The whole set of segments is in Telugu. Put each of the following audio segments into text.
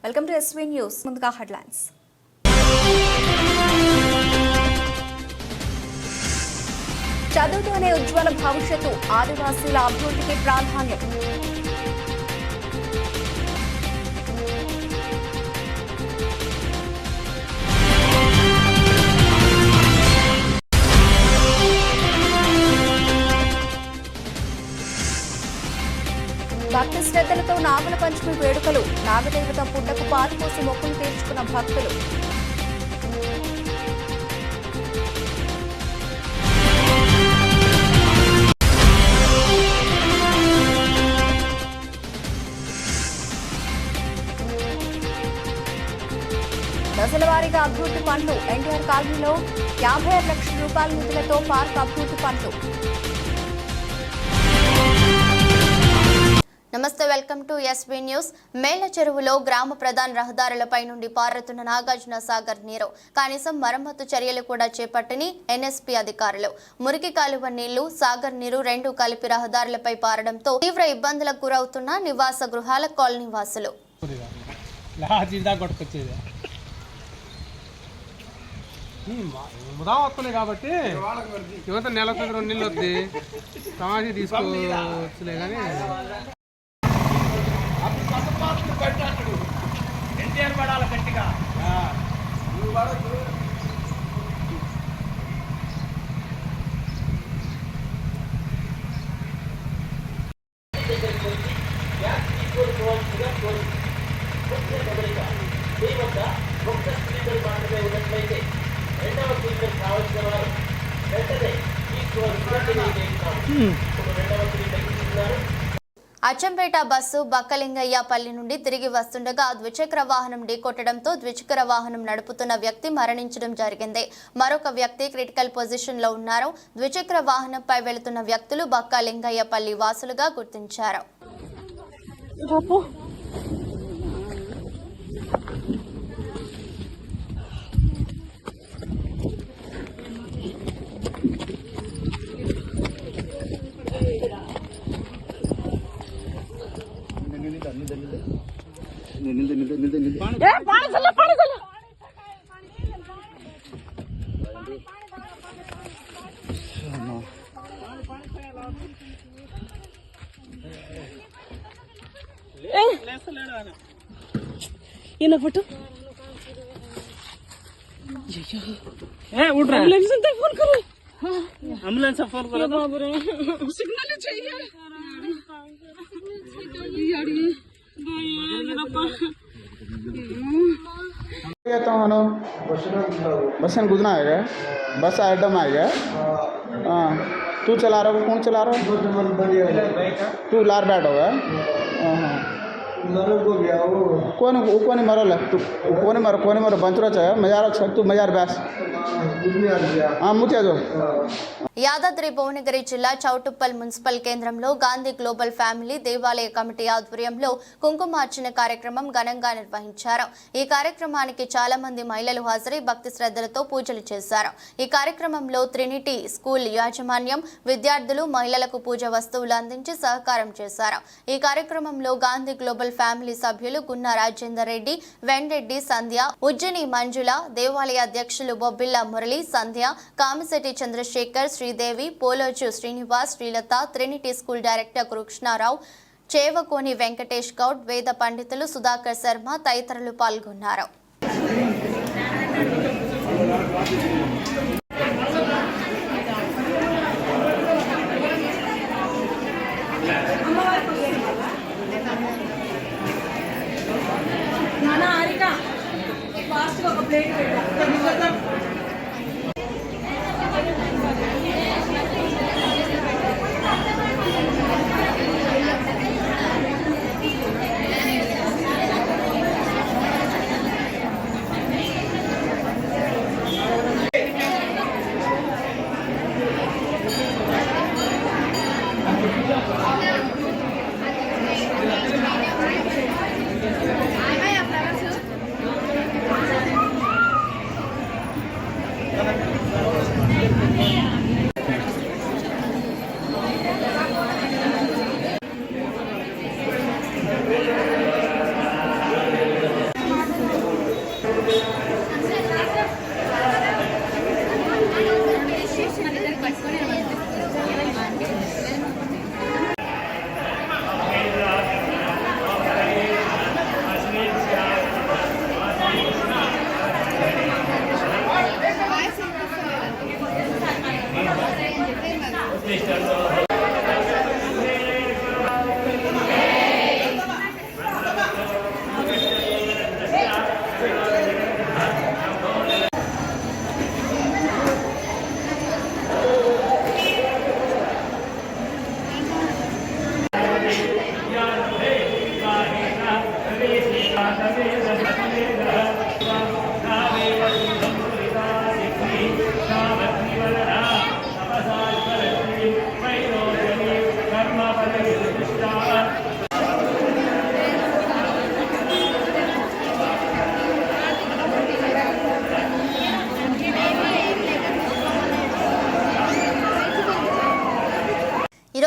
Welcome to SV news. ముందుగా హెడ్లైన్స్. చదువుతోనే ఉజ్వల భవిష్యత్తు, ఆదివాసీల అభివృద్ధికి ప్రాధాన్యం. భక్తి శ్రద్ధలతో నాగుల పంచమి వేడుకలు, నాగదేవత పుట్టకు పాలు పోసి మొక్కులు తీర్చుకున్న భక్తులు. దశల వారీగా అభివృద్ధి పనులు, ఎన్టీఆర్ కాలనీలో 56 లక్షల రూపాయల నిధులతో పార్క్ అభివృద్ధి పనులు. నమస్తే, welcome to SV news. Mella చెరువులో గ్రామ ప్రధాన రహదారులపై నుండి పారుతున్న నాగార్జున సాగర్ నీరు కనీసం మరమ్మతు చర్యలు కూడా చేపట్టని ఎన్ఎస్పీ అధికారులు. మురికి కాలువ నీళ్లు, సాగర్ నీరు రెండు కలిపి రహదారులపై పారడంతో తీవ్ర ఇబ్బందులకు గురవుతున్న నివాస గృహాల కాలనీ వాసులు. కాబట్టి యువత నెలకు 2 నీళ్ళు వద్ది సమాధి తీసుకోవచ్చులే కానీ ఎన్టీఆర్ పడాల గట్టిగా ఉన్నట్లయితే రెండవ సిలిండర్ కావాల్సిన వారు వెంటనే రెండవ సిలిండర్ తీసుకున్నారు. అచ్చంపేట బస్సు బక్కలింగయ్యపల్లి నుండి తిరిగి వస్తుండగా ద్విచక్ర వాహనం ఢీకొట్టడంతో ద్విచక్ర వాహనం నడుపుతున్న వ్యక్తి మరణించడం జరిగింది. మరొక వ్యక్తి క్రిటికల్ పొజిషన్ లో ఉన్నారు. ద్విచక్ర వాహనంపై వెళుతున్న వ్యక్తులు బక్కలింగయ్యపల్లి వాసులుగా గుర్తించారు. फोटो एम्बुलेंस फोन करो, एम्बुलेंस फोन करो बाबू रे, सिग्नल चाहिए बस गुजना है, बस आइटम आ गया। हाँ, तू चला रहा हो? कौन चला रहा है? तू लार बैठ होगा। हाँ, कोने मरल तू कोने मरो बंचरा चाहिए मजार तू मजार बैस मुझे दो. యాదాద్రి భువనగిరి జిల్లా చౌటుప్పల్ మున్సిపల్ కేంద్రంలో గాంధీ గ్లోబల్ ఫ్యామిలీ దేవాలయ కమిటీ ఆధ్వర్యంలో కుంకుమార్చన కార్యక్రమం ఘనంగా నిర్వహించారు. ఈ కార్యక్రమానికి చాలా మంది మహిళలు హాజరై భక్తి శ్రద్ధలతో పూజలు చేశారు. ఈ కార్యక్రమంలో ట్రినిటీ స్కూల్ యాజమాన్యం, విద్యార్థులు మహిళలకు పూజ వస్తువులు అందించి సహకారం చేశారు. ఈ కార్యక్రమంలో గాంధీ గ్లోబల్ ఫ్యామిలీ సభ్యులు గున్నా రాజేందర్ రెడ్డి, వెంరెడ్డి, సంధ్య, ఉజ్జని మంజుల, దేవాలయ అధ్యక్షులు Bobbilla Murali, Sandhya, Kamishetti Chandrashekar, Sridevi, Polochu Srinivas, Srilatha, Trinity school director Krishnarao, Chevakoni Venkatesh Goud, వేద పండితులు సుధాకర్ శర్మ తదితరులు పాల్గొన్నారు.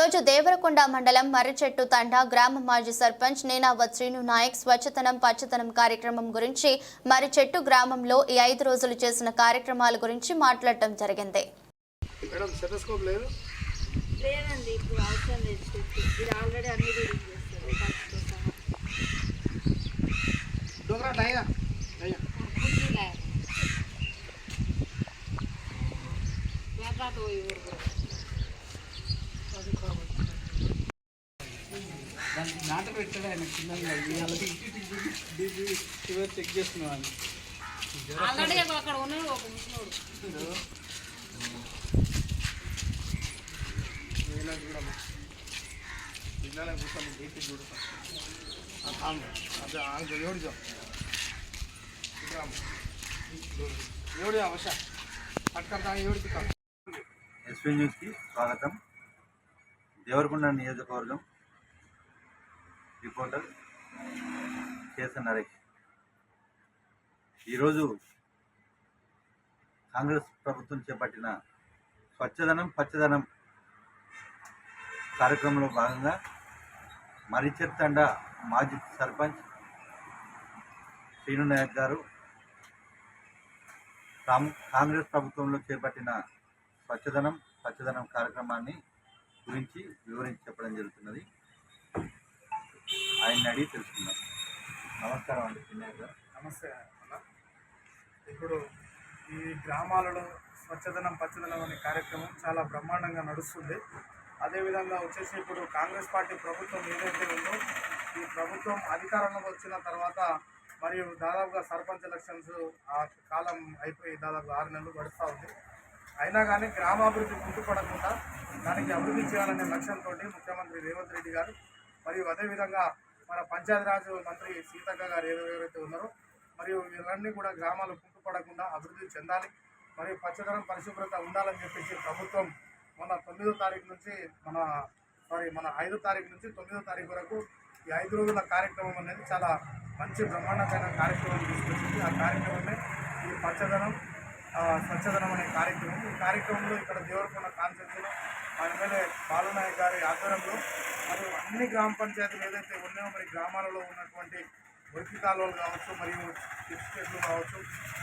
ఈరోజు దేవరకొండ మండలం మర్రిచెట్టు తండా గ్రామ మాజీ సర్పంచ్ నేనావత్ శ్రీను నాయక్ స్వచ్ఛతనం పచ్చదనం కార్యక్రమం గురించి మర్రిచెట్టు గ్రామంలో ఈ 5 రోజులు చేసిన కార్యక్రమాల గురించి మాట్లాడటం జరిగింది. లేదండి, ఇప్పుడు అవసరం లేదు. ఇది ఆల్రెడీ అన్ని రీడింగ్ నాటకు పెట్టాడు ఆయన చెక్ చేస్తున్నాను. ఆల్రెడీ అక్కడ ఉన్నాడు ఒక ముసలోడు. ఎస్వీ న్యూస్కి స్వాగతం. దేవరకొండ నియోజకవర్గం రిపోర్టర్ కేసన్ నరేష్. ఈరోజు కాంగ్రెస్ ప్రభుత్వం చేపట్టిన స్వచ్ఛదనం పచ్చదనం కార్యక్రమంలో భాగంగా మర్రిచెట్టు తండా మాజీ సర్పంచ్ శ్రీను నాయక్ గారు కాంగ్రెస్ ప్రభుత్వంలో చేపట్టిన స్వచ్ఛదనం పచ్చదనం కార్యక్రమాన్ని గురించి వివరించి చెప్పడం జరుగుతున్నది. ఆయన్ని అడిగి తెలుసుకుందాం. నమస్కారం అండి శ్రీనాయక్ గారు. నమస్తే అన్న. ఇప్పుడు ఈ గ్రామాలలో స్వచ్ఛదనం పచ్చదనం అనే కార్యక్రమం చాలా బ్రహ్మాండంగా నడుస్తుంది. అదేవిధంగా వచ్చేసి ఇప్పుడు కాంగ్రెస్ పార్టీ ప్రభుత్వం ఏదైతే ఉందో ఈ ప్రభుత్వం అధికారంలోకి వచ్చిన తర్వాత మరియు దాదాపుగా సర్పంచ్ ఎలక్షన్స్ ఆ కాలం అయిపోయి దాదాపు 6 నెలలు గడుస్తూ ఉంది. అయినా కానీ గ్రామాభివృద్ధి కుంటుపడకుండా దానికి అభివృద్ధి చేయాలనే లక్ష్యంతో ముఖ్యమంత్రి రేవంత్ రెడ్డి గారు మరియు అదేవిధంగా మన పంచాయతీరాజ్ మంత్రి సీతక్క గారు ఎవరైతే ఉన్నారో మరియు వీళ్ళన్నీ కూడా గ్రామాలు కుంటుపడకుండా అభివృద్ధి చెందాలి మరియు పచ్చదనం పరిశుభ్రత ఉండాలని చెప్పేసి ప్రభుత్వం మన 9వ తారీఖు నుంచి మన 5వ తారీఖు నుంచి 9వ తారీఖు వరకు ఈ 5 రోజుల కార్యక్రమం అనేది చాలా మంచి బ్రహ్మాండమైన కార్యక్రమం తీసుకొచ్చింది. ఆ కార్యక్రమమే ఈ పచ్చదనం స్వచ్ఛదనం అనే కార్యక్రమం. ఈ కార్యక్రమంలో ఇక్కడ దేవరకొండ కాన్స్టిట్యూన్సీలో మా ఎమ్మెల్యే బాలునాయక్ గారి ఆధ్వర్యంలో మరియు అన్ని గ్రామ పంచాయతీలు ఏదైతే ఉన్నాయో మరి గ్రామాలలో ఉన్నటువంటి మురికి కాలువలు కావచ్చు మరియు చెట్లు కావచ్చు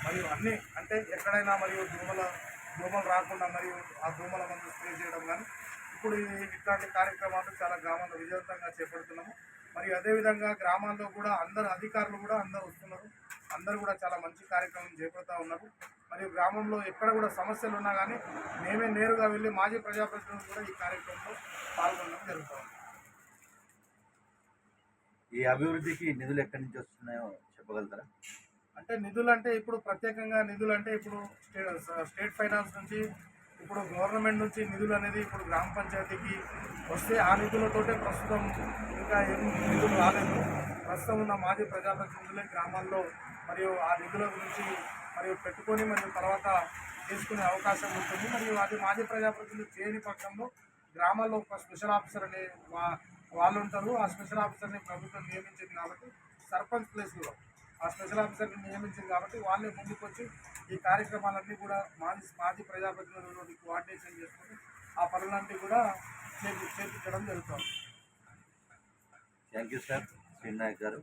మరియు అన్నీ అంటే ఎక్కడైనా మరియు దోమలు రాకుండా మరియు ఆ దోమల మందు స్ప్రే చేయడం కానీ ఇప్పుడు ఇట్లాంటి కార్యక్రమాలు చాలా గ్రామాల్లో విజయవంతంగా చేపడుతున్నాము. మరియు అదేవిధంగా గ్రామాల్లో కూడా అందరు అధికారులు కూడా అందరూ వస్తున్నారు. అందరూ కూడా చాలా మంచి కార్యక్రమం చేపడుతూ ఉన్నారు. మరియు గ్రామంలో ఎక్కడ కూడా సమస్యలు ఉన్నా కానీ మేమే నేరుగా వెళ్ళి మాజీ ప్రజాప్రతినిధులు కూడా ఈ కార్యక్రమంలో పాల్గొనడం జరుగుతుంది. ఈ అభివృద్ధికి నిధులు ఎక్కడి నుంచి వస్తున్నాయో చెప్పగలుగుతారా? అంటే నిధులు అంటే ఇప్పుడు ప్రత్యేకంగా నిధులు అంటే ఇప్పుడు స్టేట్ ఫైనాన్స్ నుంచి ఇప్పుడు గవర్నమెంట్ నుంచి నిధులు అనేది ఇప్పుడు గ్రామ పంచాయతీకి వస్తే ఆ నిధులతోటే ప్రస్తుతం ఇంకా ఏం నిధులు రాలేదు. ప్రస్తుతం ఉన్న మాజీ ప్రజాప్రతినిధులే గ్రామాల్లో మరియు ఆ నిధుల గురించి మరియు పెట్టుకొని మరియు తర్వాత తీసుకునే అవకాశం ఉంటుంది. మరియు అది మాజీ ప్రజాప్రతినిధులు చేయని పక్షంలో గ్రామాల్లో ఒక స్పెషల్ ఆఫీసర్ అనే వాళ్ళు ఉంటారు. ఆ స్పెషల్ ఆఫీసర్ని ప్రభుత్వం నియమించింది కాబట్టి సర్పంచ్ ప్లేస్లో ఆ స్పెషల్ ఆఫీసర్ని నియమించింది కాబట్టి వాళ్ళే ముందుకు వచ్చి ఈ కార్యక్రమాలన్నీ కూడా మాజీ ప్రజాప్రతినిధులు కోఆర్డినేషన్ చేసుకొని ఆ పనులన్నీ కూడా చేపించడం జరుగుతుంది. థ్యాంక్ యూ సార్ శ్రీనాయక్ గారు.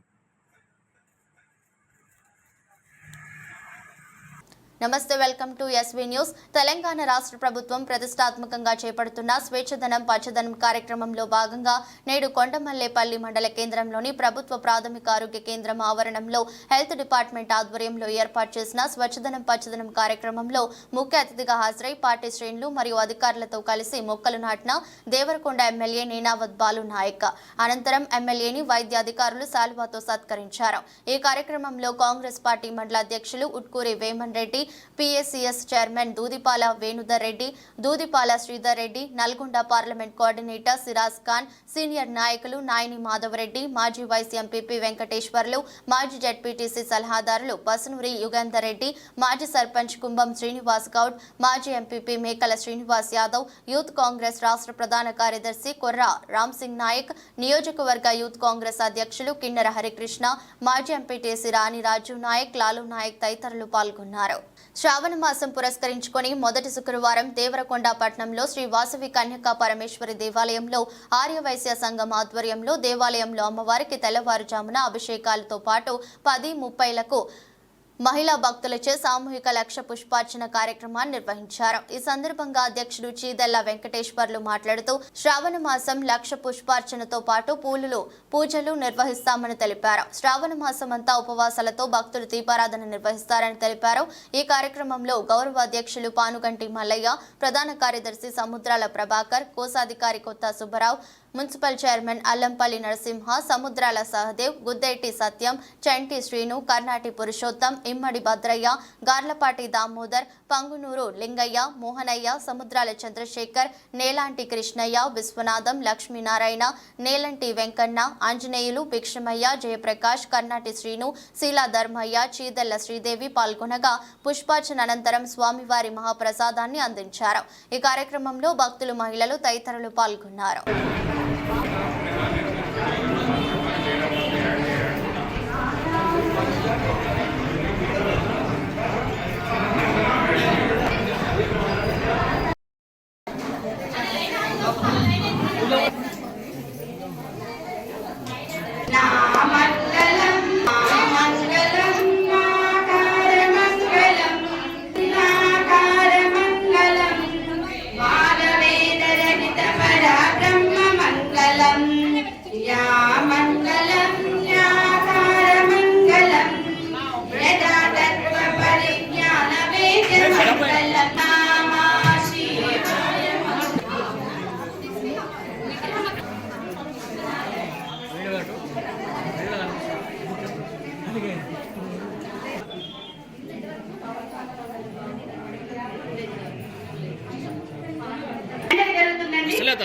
నమస్తే, welcome to SV news. Telangana రాష్ట్ర ప్రభుత్వం ప్రతిష్టాత్మకంగా చేపడుతున్న స్వేచ్ఛదనం పచ్చదనం కార్యక్రమంలో భాగంగా నేడు కొండమల్లేపల్లి మండల కేంద్రంలోని ప్రభుత్వ ప్రాథమిక ఆరోగ్య కేంద్రం ఆవరణంలో హెల్త్ డిపార్ట్మెంట్ ఆధ్వర్యంలో ఏర్పాటు చేసిన స్వచ్ఛదనం పచ్చదనం కార్యక్రమంలో ముఖ్య అతిథిగా హాజరై పార్టీ శ్రేణులు మరియు అధికారులతో కలిసి మొక్కలు నాటిన దేవరకొండ ఎమ్మెల్యే నేనావత్ బాలు నాయక్. అనంతరం ఎమ్మెల్యేని వైద్య అధికారులు శాలువాతో సత్కరించారు. ఈ కార్యక్రమంలో కాంగ్రెస్ పార్టీ మండల అధ్యక్షులు Utkuri Veman Reddy, PSCS chairman Dudipala Venudhar Reddy, Dudipala Sridhar Reddy, Nalgonda parliament coordinator Siraj Khan, senior నాయకులు నాయని మాధవరెడ్డి, మాజీ వైస్ ఎంపీపీ వెంకటేశ్వర్లు, మాజీ జడ్పీటీసీ సలహాదారులు బసనూరి యుగంధర్ రెడ్డి, మాజీ సర్పంచ్ కుంభం శ్రీనివాస్ గౌడ్, మాజీ ఎంపీపీ మేకల శ్రీనివాస్ యాదవ్, యూత్ కాంగ్రెస్ రాష్ట్ర ప్రధాన కార్యదర్శి కొర్రా రామ్సింగ్ నాయక్, నియోజకవర్గ యూత్ కాంగ్రెస్ అధ్యక్షులు కిన్నెర హరికృష్ణ, మాజీ ఎంపీటీసీ రాణి రాజు నాయక్, లాలు నాయక్ తదితరులు పాల్గొన్నారు. శ్రావణ మాసం పురస్కరించుకొని మొదటి శుక్రవారం దేవరకొండ పట్టణంలో శ్రీ వాసవి కన్యకా పరమేశ్వరి దేవాలయంలో ఆర్యవైశ్య సంఘం ఆధ్వర్యంలో దేవాలయంలో అమ్మవారికి తెల్లవారుజామున అభిషేకాలతో పాటు 10:30లకు మహిళా భక్తులచే సామూహిక లక్ష పుష్పార్చన కార్యక్రమాన్ని నిర్వహించారు. ఈ సందర్భంగా అధ్యక్షుడు చీదెల్ల వెంకటేశ్వర్లు మాట్లాడుతూ శ్రావణ మాసం లక్ష పుష్పార్చనతో పాటు పూజలు నిర్వహిస్తామని తెలిపారు. శ్రావణ మాసం అంతా ఉపవాసాలతో భక్తులు దీపారాధన నిర్వహిస్తారని తెలిపారు. ఈ కార్యక్రమంలో గౌరవ అధ్యక్షులు పానుగంటి మల్లయ్య, ప్రధాన కార్యదర్శి సముద్రాల ప్రభాకర్, కోశాధికారి కొత్త సుబ్బరావు, మున్సిపల్ చైర్మన్ అల్లంపల్లి నరసింహ, సముద్రాల సహదేవ్, గుద్దేటి సత్యం, చంటి శ్రీను, కర్నాటి పురుషోత్తం, ఇమ్మడి భద్రయ్య, గార్లపాటి దామోదర్, పంగునూరు లింగయ్య, మోహనయ్య, సముద్రాల చంద్రశేఖర్, నేలాంటి కృష్ణయ్య, విశ్వనాథం, లక్ష్మీనారాయణ, నేలంటి వెంకన్న, ఆంజనేయులు, భిక్షమయ్య, జయప్రకాష్, కర్నాటి శ్రీను, శీలా ధర్మయ్య, చీదెల్ల శ్రీదేవి పాల్గొనగా పుష్పార్చన అనంతరం స్వామివారి మహాప్రసాదాన్ని అందించారు. ఈ కార్యక్రమంలో భక్తులు, మహిళలు తదితరులు పాల్గొన్నారు.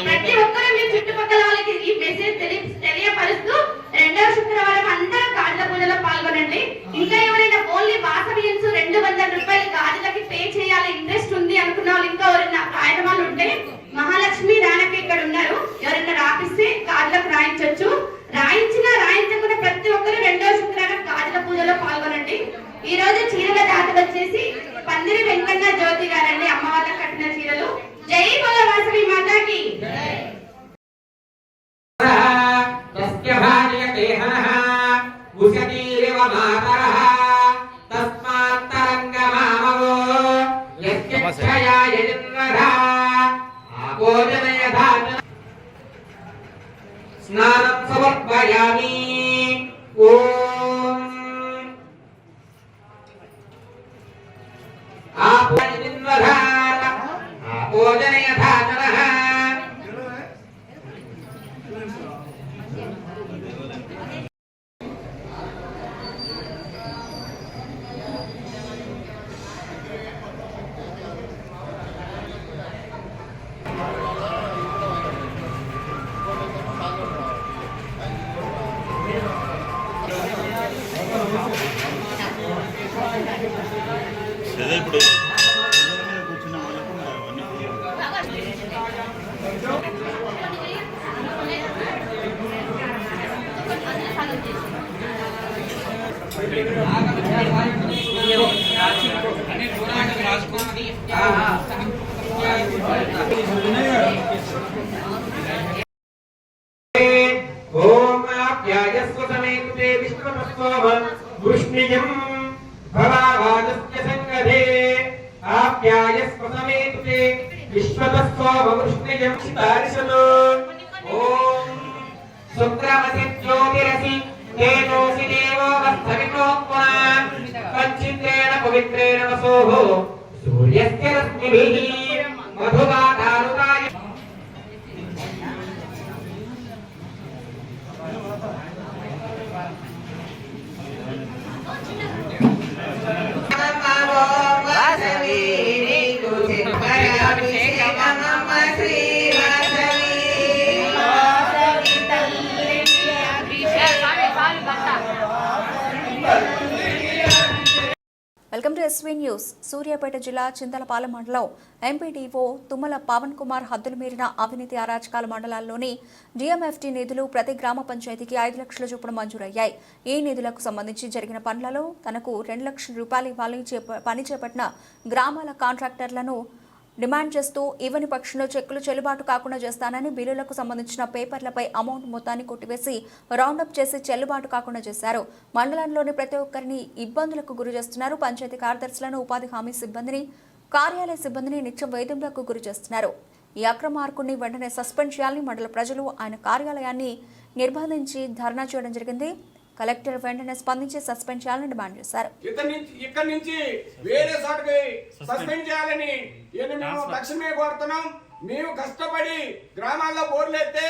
ప్రతి ఒక్కరూ మీ చుట్టుపక్కల వాళ్ళకి ఈ మెసేజ్ తెలియపరుస్తూ రెండవ శుక్రవారం అందరూ గాజుల పూజలో పాల్గొనండి. ఇంకా ఎవరైనా ఓన్లీ వాసవియన్స్ 200 రూపాయలు గాజులకి పే చేయాలి ఇంట్రెస్ట్ ఉంది అనుకున్న వాళ్ళు ఇంకా ఎవరైనా రాయడం వాళ్ళు ఉంటే మహాలక్ష్మి రానకి ఇక్కడ ఉన్నారు. ఎవరైనా రాపిస్తే గాజులకు రాయించవచ్చు. రాయించకుండా ప్రతి ఒక్కరు రెండవ శుక్రవారం గాజుల పూజలో పాల్గొనండి. ఈ రోజు చీరల దాత వచ్చేసి పందిరి వెంకన్న జ్యోతి గారండి, అమ్మవాళ్ళకి కట్టిన చీరలు. జై బోల వాసవి మాతాకి. స్నానం సమర్పయామి. ఓం ఆపోజనిన్వధా ఆపోజనయథాచనః. ఓం ఆప్యాయస్వ సమేతే విష్ణుమస్వామ వృష్ణియం భవావాదస్య సంగధే. ఆప్యాయస్వ సమేతే విశ్వతస్వామ వృష్ణియం చితారిషను. ఓం శుక్రమసి జ్యోతిరసి తేజోసి దేవో వస్తవినోత్మా. పంచిత్రేణ పవిత్రేణ వసోః సూర్యస్య రశ్మిభిః మధువాదారుతాయ. Welcome to SV news. Suryapet జిల్లా చింతలపాలెం మండలం ఎంపీడీఓ తుమ్మల పవన్ కుమార్ హద్దులు మీరిన అవినీతి అరాచకాల మండలాల్లోని డిఎంఎఫ్టీ నిధులు ప్రతి గ్రామ పంచాయతీకి 5 లక్షల చొప్పున మంజూరయ్యాయి. ఈ నిధులకు సంబంధించి జరిగిన పనులలో తనకు 2 లక్షల రూపాయలు ఇవ్వాలని పని చేపట్టిన గ్రామాల కాంట్రాక్టర్లను డిమాండ్ చేస్తూ ఇవ్వని పక్షంలో చెక్కులు చెల్లుబాటు కాకుండా చేస్తానని బిల్లులకు సంబంధించిన పేపర్లపై అమౌంట్ మొత్తాన్ని కొట్టివేసి రౌండప్ చేసి చెల్లుబాటు కాకుండా చేశారు. మండలంలోని ప్రతి ఒక్కరిని ఇబ్బందులకు గురి చేస్తున్నారు. పంచాయతీ కార్యదర్శులను, ఉపాధి హామీ సిబ్బందిని, కార్యాలయ సిబ్బందిని నిత్యం వేధింపులకు గురి చేస్తున్నారు. ఈ అక్రమార్కుడిని వెంటనే సస్పెండ్ చేయాలని మండల ప్రజలు ఆయన కార్యాలయాన్ని నిర్బంధించి ధర్నా చేయడం జరిగింది. కలెక్టర్ వెంటనే స్పందించి సస్పెండ్ చేయాలని డిమాండ్ చేశారు. ఇక్కడ నుంచి వేరే చోటకి సస్పెండ్ చేయాలని మేము తక్షణమే కోరుతున్నాం. మేము కష్టపడి గ్రామాల్లో బోర్లు ఎత్తే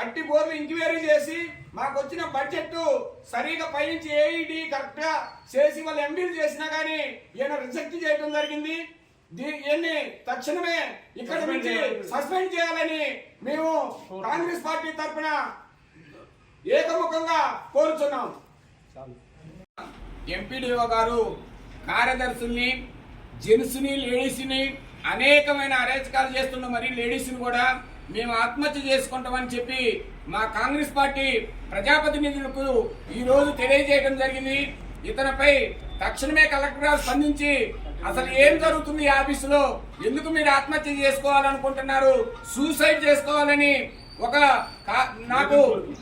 అట్టి బోర్లు ఎంక్వైరీ చేసి మాకు వచ్చిన బడ్జెట్ సరిగా పైనుంచి ఏఈడి కరెక్ట్ గా చేసి వాళ్ళు ఎంబీలు చేసినా గానీ ఈయన రిజెక్ట్ చేయడం జరిగింది. దీన్ని తక్షణమే ఇక్కడ నుంచి సస్పెండ్ చేయాలని మేము కాంగ్రెస్ పార్టీ తరఫున ఏకముఖంగా కోరుచున్నాం. ఎంపీడీఓ గారు కార్యదర్శుల్ని, జెంట్స్ని, లేడీస్ని అనేకమైన అరాచకాలు చేస్తున్న మరి లేడీస్ని కూడా మేము ఆత్మహత్య చేసుకుంటామని చెప్పి మా కాంగ్రెస్ పార్టీ ప్రజాప్రతినిధులకు ఈ రోజు తెలియజేయడం జరిగింది. ఇతనిపై తక్షణమే కలెక్టర్ గారు స్పందించి అసలు ఏం జరుగుతుంది ఈ ఆఫీసులో, ఎందుకు మీరు ఆత్మహత్య చేసుకోవాలనుకుంటున్నారు, సూసైడ్ చేసుకోవాలని నాకు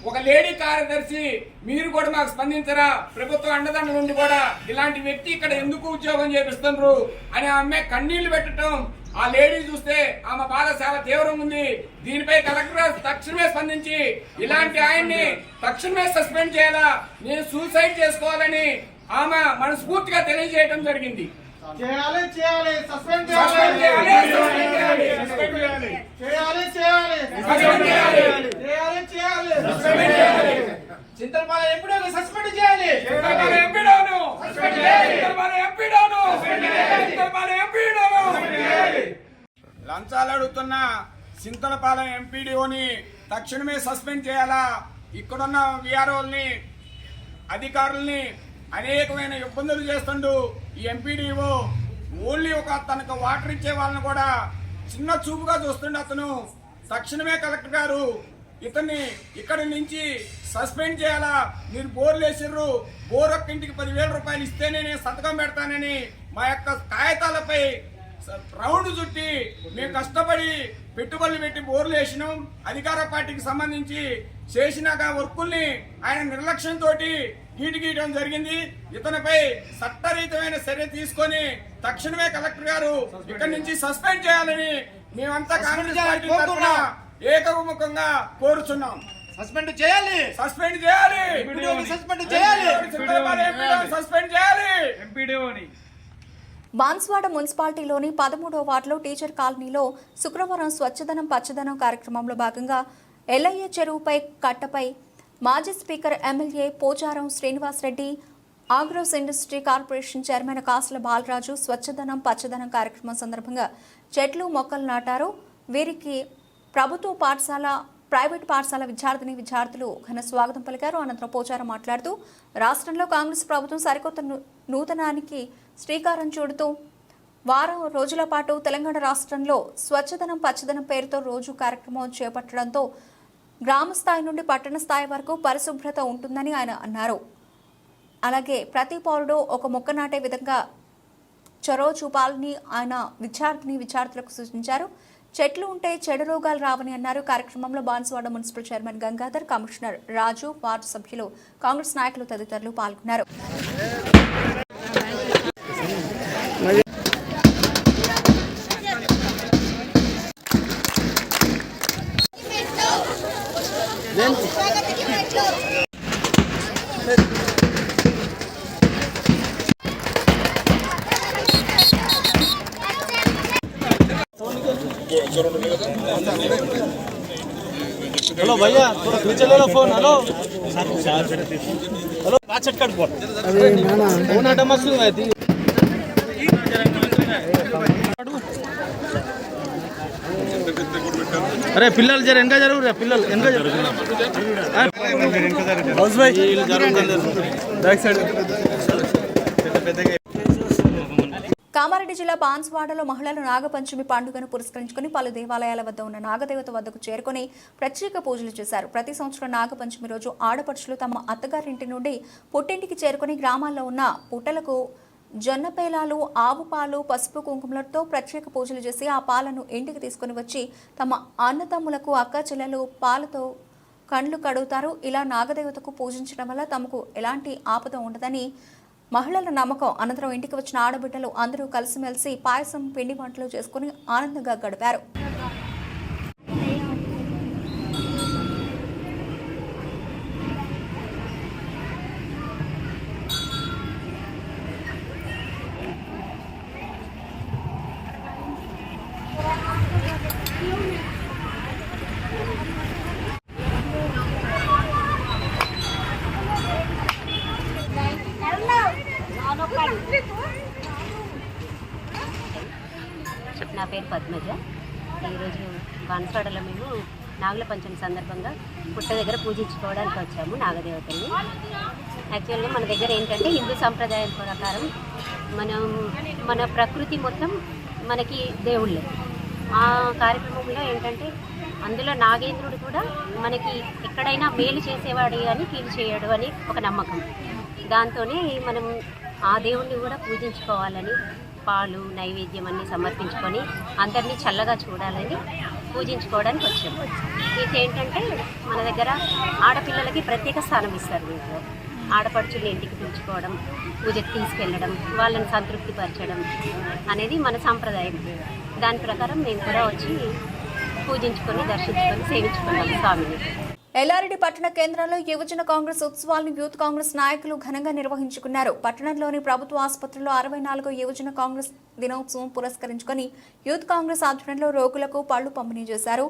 ఒక లేడీ కార్యదర్శి మీరు కూడా మాకు స్పందించరా, ప్రభుత్వ అండదండ నుండి కూడా ఇలాంటి వ్యక్తి ఇక్కడ ఎందుకు ఉద్యోగం చేపిస్తున్నారు అని ఆమె కన్నీళ్లు పెట్టడం ఆ లేడీ చూస్తే ఆమె బాధ చాలా తీవ్రంగా ఉంది. దీనిపై కలెక్టర్ తక్షణమే స్పందించి ఇలాంటి ఆయన్ని తక్షణమే సస్పెండ్ చేయాలా, నేను సూసైడ్ చేసుకోవాలని ఆమె మనస్ఫూర్తిగా తెలియజేయడం జరిగింది. చింతలపాలెం ఎంపీడీఓని సస్పెండ్ చేయాలి. లంచాలు అడుగుతున్న చింతలపాలెం ఎంపీడీఓని తక్షణమే సస్పెండ్ చేయాలా. ఇక్కడున్న విఆర్ఓల్ని, అధికారుల్ని అనేకమైన ఇబ్బందులు చేస్తుండు ఈ ఎంపీడీఓ. ఓన్లీ తనకు వాటర్ ఇచ్చే వాళ్ళని కూడా చిన్న చూపుగా చూస్తుండే అతను. తక్షణమే కలెక్టర్ గారు ఇతన్ని ఇక్కడి నుంచి సస్పెండ్ చేయాలా. మీరు బోర్లు వేసిర్రు, బోర్ ఒక్క ఇంటికి 10,000 రూపాయలు ఇస్తేనే నేను సంతకం పెడతానని మా యొక్క కాగితాలపై రౌండ్ చుట్టి మేము కష్టపడి పెట్టుబడులు పెట్టి బోర్లు వేసినాం. అధికార పార్టీకి సంబంధించి చేసినాక వర్కుల్ని ఆయన నిర్లక్ష్యంతో గీయడం జరిగింది. ఇతనిపై చట్టరీతమైన చర్య తీసుకొని తక్షణమే కలెక్టర్ గారు ఇక్కడి నుంచి సస్పెండ్ చేయాలని మేమంతా కాంగ్రెస్ పార్టీ తరఫున ఏకముఖంగా కోరుచున్నాం. సస్పెండ్ చేయాలి, సస్పెండ్ చేయాలి, సస్పెండ్ చేయాలి, సస్పెండ్ చేయాలి ఎంపీడీఓని. బాన్స్వాడ మున్సిపాలిటీలోని 13వ వార్డులో టీచర్ కాలనీలో శుక్రవారం స్వచ్ఛదనం పచ్చదనం కార్యక్రమంలో భాగంగా ఎల్లయ్య చెరువుపై కట్టపై మాజీ speaker MLA Pocharam Srinivasa Reddy, Agros industry corporation chairman Kasula Balaraju స్వచ్ఛదనం పచ్చదనం కార్యక్రమం సందర్భంగా చెట్లు మొక్కలు నాటారు. వీరికి ప్రభుత్వ పాఠశాల, ప్రైవేటు పాఠశాల విద్యార్థులు ఘన స్వాగతం పలికారు. అనంతరం పోచారం మాట్లాడుతూ రాష్ట్రంలో కాంగ్రెస్ ప్రభుత్వం సరికొత్త నూతనానికి శ్రీకారం చుడుతూ వారం రోజుల పాటు తెలంగాణ రాష్ట్రంలో స్వచ్ఛదనం పచ్చదనం పేరుతో రోజు కార్యక్రమం చేపట్టడంతో గ్రామ స్థాయి నుండి పట్టణ స్థాయి వరకు పరిశుభ్రత ఉంటుందని ఆయన అన్నారు. అలాగే ప్రతి పౌరుడు ఒక మొక్క నాటే విధంగా చొరవ చూపాలని ఆయన విద్యార్థులకు సూచించారు. చెట్లు ఉంటే చెడు రోగాలు రావని అన్నారు. కార్యక్రమంలో Banswada municipal chairman Gangadhar, commissioner Raju, ward సభ్యులు, కాంగ్రెస్ నాయకులు తదితరులు పాల్గొన్నారు. हेलो भैया थोड़ा पीछे ले लो फोन. हेलो हेलो पाचट कट बोल अरे ना फोन आटा मस्त है ती अरे పిల్లలు జర వెనక జరుగు పిల్లలు వెనక జరుగు హౌస్ భాయ్ జరుగుతుంది బ్యాక్ సైడ్ పెద్ద కామారెడ్డి జిల్లా బాన్స్వాడలో మహిళలు నాగపంచమి పండుగను పురస్కరించుకుని పలు దేవాలయాల వద్ద ఉన్న నాగదేవత వద్దకు చేరుకుని ప్రత్యేక పూజలు చేశారు. ప్రతి సంవత్సరం నాగపంచమి రోజు ఆడపడుచులు తమ అత్తగారింటి నుండి పుట్టింటికి చేరుకుని గ్రామాల్లో ఉన్న పుట్టలకు జొన్న పేలాలు, ఆవు పాలు, పసుపు కుంకుమలతో ప్రత్యేక పూజలు చేసి ఆ పాలను ఇంటికి తీసుకుని వచ్చి తమ అన్నదమ్ములకు, అక్క చెల్లెలు పాలతో కండ్లు కడుగుతారు. ఇలా నాగదేవతకు పూజించడం వల్ల తమకు ఎలాంటి ఆపద ఉండదని మహిళల నమ్మకం. అనంతరం ఇంటికి వచ్చిన ఆడబిడ్డలు అందరూ కలిసిమెలిసి పాయసం, పిండి వంటలు చేసుకుని ఆనందంగా గడిపారు. నా పేరు పద్మజ. ఈరోజు బాన్స్వాడలో మేము నాగుల పంచమి సందర్భంగా పుట్ట దగ్గర పూజించుకోవడానికి వచ్చాము నాగదేవతల్ని. యాక్చువల్గా మన దగ్గర ఏంటంటే హిందూ సంప్రదాయం ప్రకారం మన ప్రకృతి మొత్తం మనకి దేవుళ్ళే. ఆ కార్యక్రమంలో ఏంటంటే అందులో నాగేంద్రుడు కూడా మనకి ఎక్కడైనా మేలు చేసేవాడు అని కీలు చేయడు అని ఒక నమ్మకం. దాంతోనే మనం ఆ దేవుణ్ణి కూడా పూజించుకోవాలని పాలు, నైవేద్యం అన్నీ సమర్పించుకొని అందరినీ చల్లగా చూడాలని పూజించుకోవడానికి వచ్చాము. ఇది ఏంటంటే మన దగ్గర ఆడపిల్లలకి ప్రత్యేక స్థానం ఇస్తారు. వీటిలో ఆడపడుచుని ఇంటికి పిలుచుకోవడం, పూజకి తీసుకెళ్ళడం, వాళ్ళని సంతృప్తిపరచడం అనేది మన సాంప్రదాయం. దాని ప్రకారం మేము కూడా వచ్చి పూజించుకొని, దర్శించుకొని, సేవించుకున్నాం స్వామిని. ఎల్లారెడ్డి పట్టణ కేంద్రంలో యువజన కాంగ్రెస్ ఉత్సవాలను యూత్ కాంగ్రెస్ నాయకులు ఘనంగా నిర్వహించుకున్నారు. పట్టణంలోని ప్రభుత్వ ఆసుపత్రిలో 64వ యువజన కాంగ్రెస్ దినోత్సవం పురస్కరించుకొని యూత్ కాంగ్రెస్ ఆధ్వర్యంలో రోగులకు పళ్లు పంపిణీ చేశారు.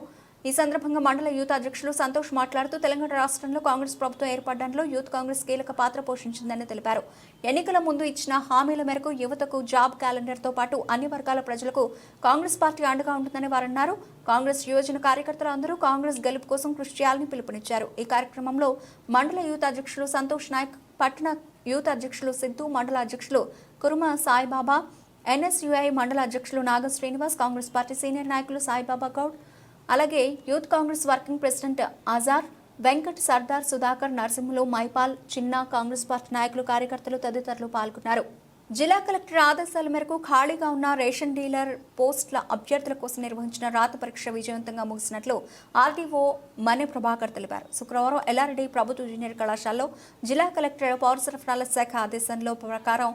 ఈ సందర్భంగా మండల యూత్ అధ్యక్షులు సంతోష్ మాట్లాడుతూ తెలంగాణ రాష్ట్రంలో కాంగ్రెస్ ప్రభుత్వం ఏర్పడడంలో యూత్ కాంగ్రెస్ కీలక పాత్ర పోషించిందని తెలిపారు. ఎన్నికల ముందు ఇచ్చిన హామీల మేరకు యువతకు జాబ్ క్యాలెండర్తో పాటు అన్ని వర్గాల ప్రజలకు కాంగ్రెస్ పార్టీ అండగా ఉంటుందని వారన్నారు. కాంగ్రెస్ యువజన కార్యకర్తలు అందరూ కాంగ్రెస్ గెలుపు కోసం కృషి చేయాలని పిలుపునిచ్చారు. ఈ కార్యక్రమంలో మండల యూత్ అధ్యక్షులు సంతోష్ నాయక్, పట్టణ యూత్ అధ్యక్షులు సిద్ధు, మండల అధ్యక్షులు కురుమ సాయిబాబా, ఎన్ఎస్యుఐ మండల అధ్యక్షులు నాగ శ్రీనివాస్, కాంగ్రెస్ పార్టీ సీనియర్ నాయకులు సాయిబాబా గౌడ్, అలాగే youth Congress working president Azhar, Venkat, Sardar, Sudhakar, Narasimhulu, Mypal, చిన్న, కాంగ్రెస్ పార్టీ నాయకులు, కార్యకర్తలు తదితరులు పాల్గొన్నారు. జిల్లా కలెక్టర్ ఆదేశాల మేరకు ఖాళీగా ఉన్న రేషన్ డీలర్ పోస్టుల అభ్యర్థుల కోసం నిర్వహించిన రాత పరీక్ష విజయవంతంగా ముగిసినట్లు ఆర్డీఓ మనే ప్రభాకర్ తెలిపారు. శుక్రవారం ఎల్లారెడ్డి ప్రభుత్వ జూనియర్ కళాశాలలో జిల్లా కలెక్టర్ పౌర సరఫరాల శాఖ ఆదేశంలో ప్రకారం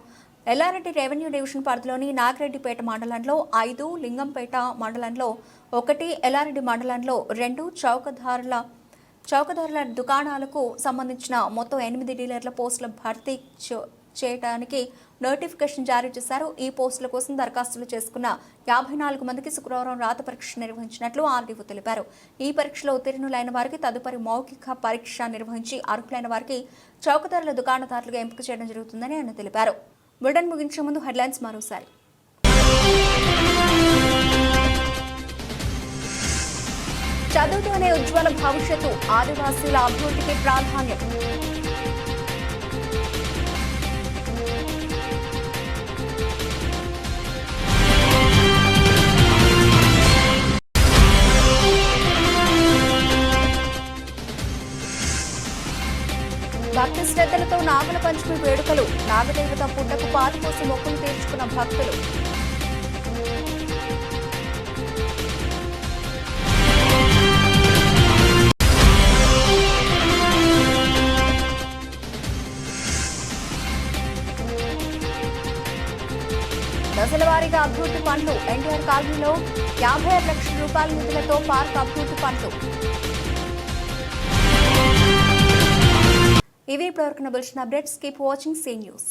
ఎల్లారెడ్డి రెవెన్యూ డివిజన్ పరిధిలోని నాగిరెడ్డిపేట మండలంలో 5, లింగంపేట మండలంలో 1, ఎల్లారెడ్డి మండలంలో 2 చౌకదారుల దుకాణాలకు సంబంధించిన మొత్తం 8 డీలర్ల పోస్టుల భర్తీ చేయడానికి నోటిఫికేషన్ జారీ చేశారు. ఈ పోస్టుల కోసం దరఖాస్తులు చేసుకున్న 54 మందికి శుక్రవారం రాత పరీక్ష నిర్వహించినట్లు ఆర్డీఓ తెలిపారు. ఈ పరీక్షలో ఉత్తీర్ణులైన వారికి తదుపరి మౌఖిక పరీక్ష నిర్వహించి అర్హులైన వారికి చౌకదారుల దుకాణదారులుగా ఎంపిక చేయడం జరుగుతుందని ఆయన తెలిపారు. బులెటిన్ ముగించే ముందు హెడ్లైన్స్ మరోసారి. చదువుతోనే ఉజ్వల భవిష్యత్తు, ఆదివాసీల అభివృద్ధికి ప్రాధాన్యం. భక్తి శ్రద్ధలతో నాగుల పంచమి వేడుకలు, నాగదేవత పుట్టకు పాలు పోసి మొక్కులు తీర్చుకున్న భక్తులు. దశల వారీగా అభివృద్ధి పనులు, ఎన్టీఆర్ కాలనీలో 56 లక్షల రూపాయల నిధులతో పార్క్ అభివృద్ధి పనులు. ఇవి ఇప్పటివరకు bulletin updates. Keep watching see news.